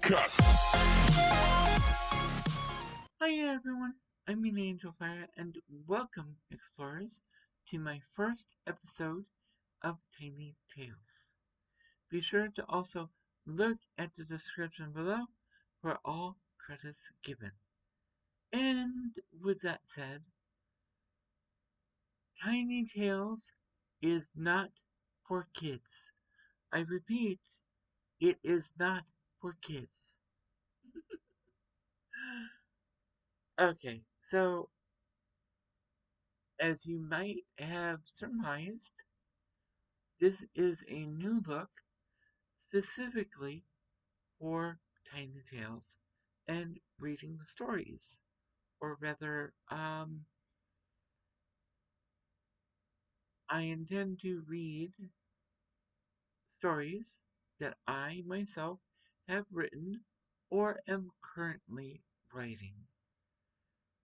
Cut! Hi everyone, I'm Mena Angelfire, and welcome, explorers, to my first episode of Tiny Tales. Be sure to also look at the description below for all credits given. And with that said, Tiny Tales is not for kids. I repeat, it is not for kids. Okay, so as you might have surmised, this is a new look specifically for Tiny Tales and reading the stories. Or rather, I intend to read stories that I myself have written or am currently writing.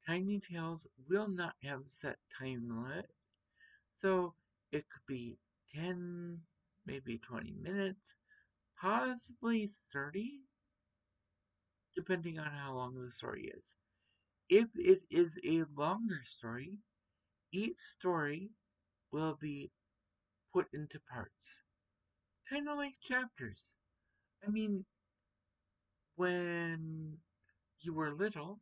Tiny Tales will not have set time limit, so it could be 10, maybe 20 minutes, possibly 30, depending on how long the story is. If it is a longer story, each story will be put into parts, kind of like chapters. I mean, when you were little,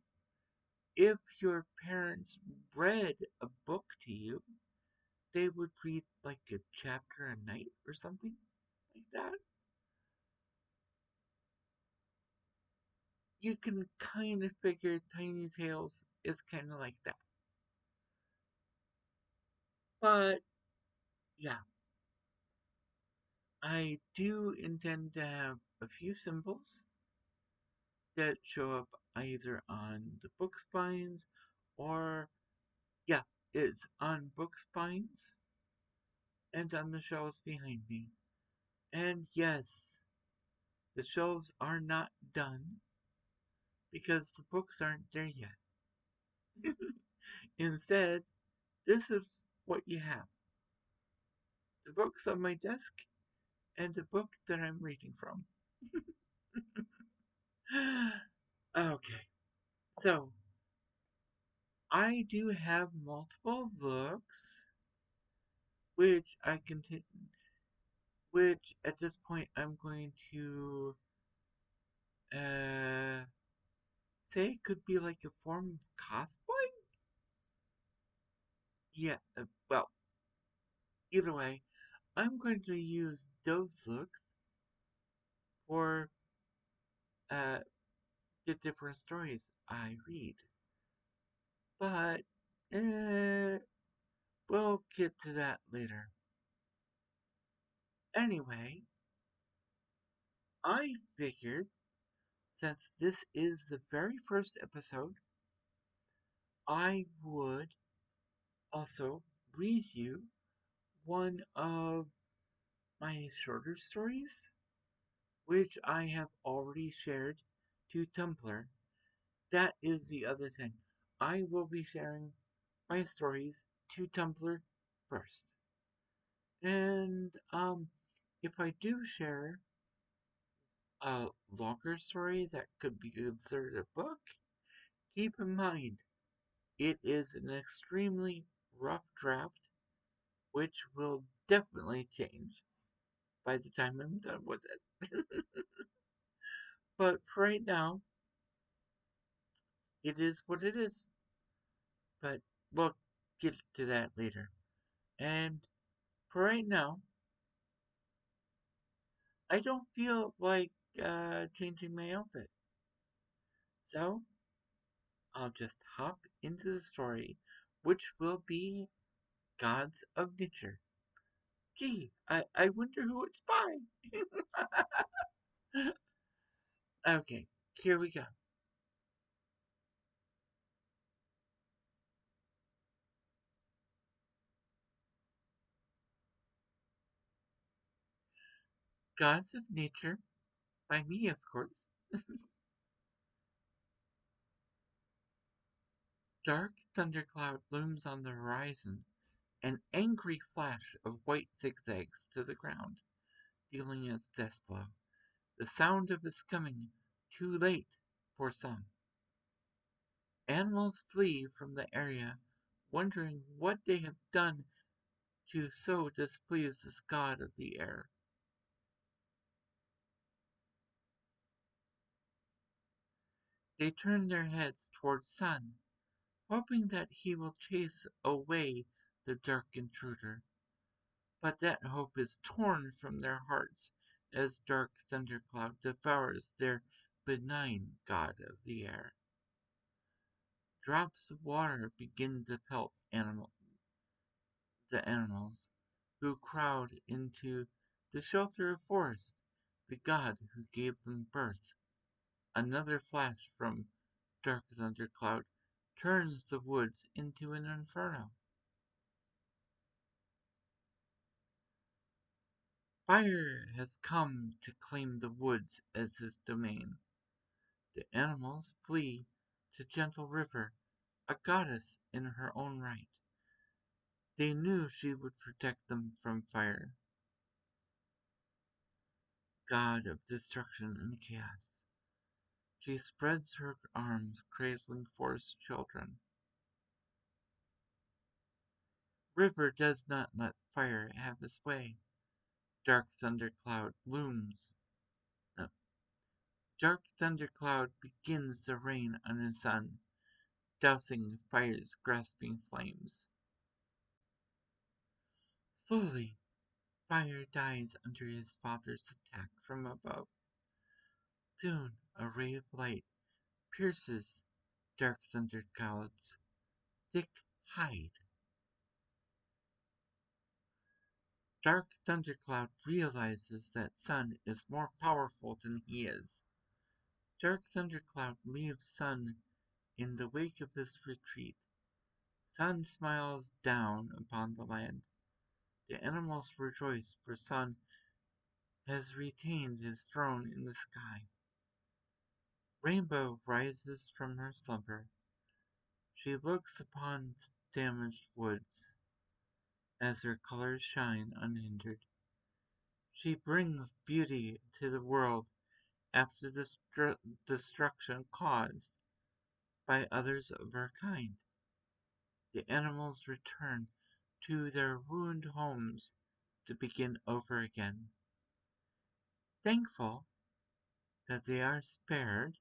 if your parents read a book to you, they would read like a chapter a night or something like that. You can kind of figure Tiny Tales is kind of like that. But yeah, I do intend to have a few symbols that show up either on the book spines or, yeah, it's on book spines and on the shelves behind me. And yes, the shelves are not done because the books aren't there yet. Instead, this is what you have: the books on my desk and the book that I'm reading from. Okay, so I do have multiple books, which I can which at this point I'm going to say could be like a form of cosplay. Yeah, well, either way, I'm going to use those looks for the different stories I read. But we'll get to that later. Anyway, I figured since this is the very first episode, I would also read you one of my shorter stories, which I have already shared to Tumblr. That is the other thing. I will be sharing my stories to Tumblr first. And if I do share a longer story that could be considered a book, keep in mind it is an extremely rough draft, which will definitely change by the time I'm done with it. But for right now, it is what it is. But we'll get to that later. And for right now, I don't feel like changing my outfit. So I'll just hop into the story, which will be Gods of Nature. Gee, I wonder who it's by. Okay, here we go. Gods of Nature, by me, of course. Dark thundercloud looms on the horizon, an angry flash of white zigzags to the ground, dealing its death blow. The sound of its coming too late for some. Animals flee from the area, wondering what they have done to so displease this god of the air. They turn their heads toward Sun, hoping that he will chase away the dark intruder. But that hope is torn from their hearts as dark thundercloud devours their benign god of the air. Drops of water begin to pelt the animals, who crowd into the shelter of forest, the god who gave them birth. Another flash from dark thundercloud turns the woods into an inferno. Fire has come to claim the woods as his domain. The animals flee to Gentle River, a goddess in her own right. They knew she would protect them from fire. God of destruction and chaos. She spreads her arms, cradling forest children. River does not let fire have its way. Dark thundercloud looms. No. Dark thundercloud begins to rain on the sun, dousing fire's grasping flames. Slowly, fire dies under his father's attack from above. Soon, a ray of light pierces dark thundercloud's thick hide. Dark thundercloud realizes that Sun is more powerful than he is. Dark thundercloud leaves Sun in the wake of his retreat. Sun smiles down upon the land. The animals rejoice, for Sun has retained his throne in the sky. Rainbow rises from her slumber. She looks upon damaged woods as her colors shine unhindered. She brings beauty to the world after the destruction caused by others of her kind. The animals return to their ruined homes to begin over again, thankful that they are spared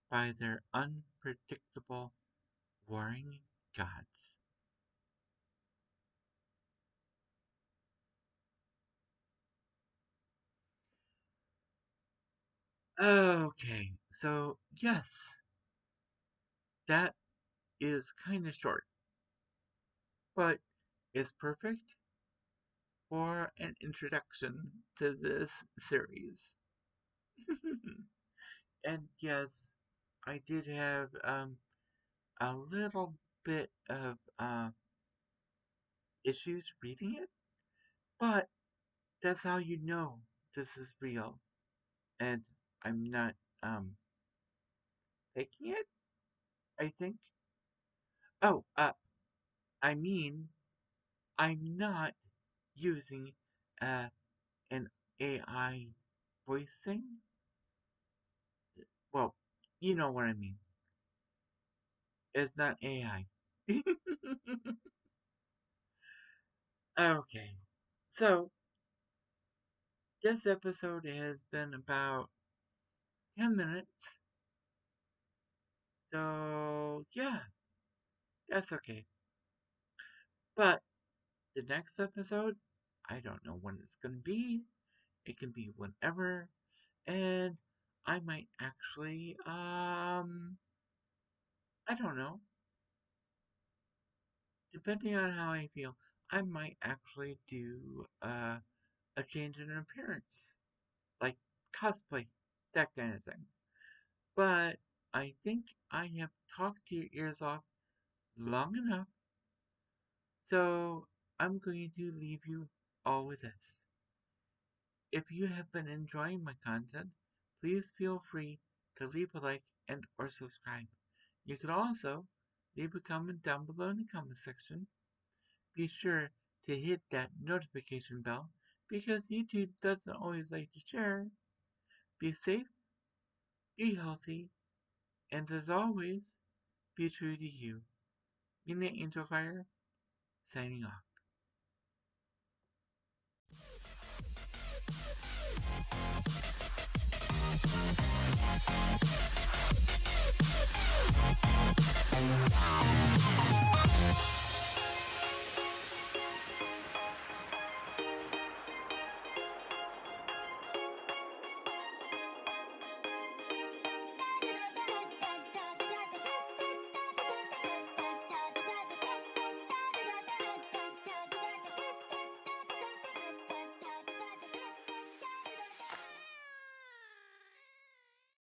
by their unpredictable warring gods. Okay, so yes, that is kind of short, but it's perfect for an introduction to this series. And yes, I did have a little bit of issues reading it, but that's how you know this is real. And I'm not faking it, I think. Oh, I mean, I'm not using an AI voice thing. Well, you know what I mean. It's not AI. Okay, so this episode has been about 10 minutes. So, yeah, that's okay. But the next episode, I don't know when it's going to be. It can be whenever. And I might actually, I don't know. Depending on how I feel, I might actually do a change in appearance. Like cosplay, that kind of thing. But I think I have talked your ears off long enough, so I'm going to leave you all with this. If you have been enjoying my content, please feel free to leave a like and or subscribe. You can also leave a comment down below in the comment section. Be sure to hit that notification bell because YouTube doesn't always like to share. Be safe, be healthy, and as always, be true to you. Mena Angelfire, signing off.